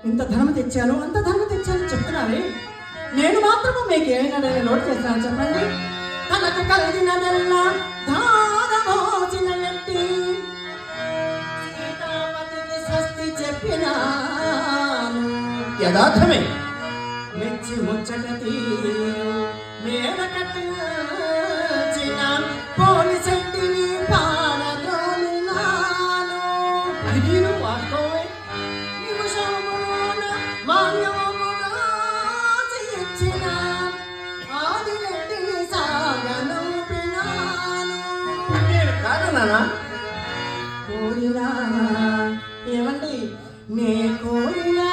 ఇంత ధనం తెచ్చాను అంత ధనం తెచ్చాను చెప్తున్నారే, నేను మాత్రము మీకు ఏమైనా లోటు చేస్తాను చెప్పండి. తనకు కలిగినదల్లా ధారమోచిన వ్యక్తి సీతాపతికి స్వస్తి చెప్పినాను. యథార్థమే. మెచ్చి ముచ్చట తీరు మేడ కట్టిన పోలిసెట్టిని పారదోలినాను. అది నేను వాస్తవమే. నిమిషమున మాన్యముగా ఇచ్చిన ఆదిరెడ్డిని సాగనంపినాను. నేను కాదన్నానా? కోరినా ఏమండి నే కోరినా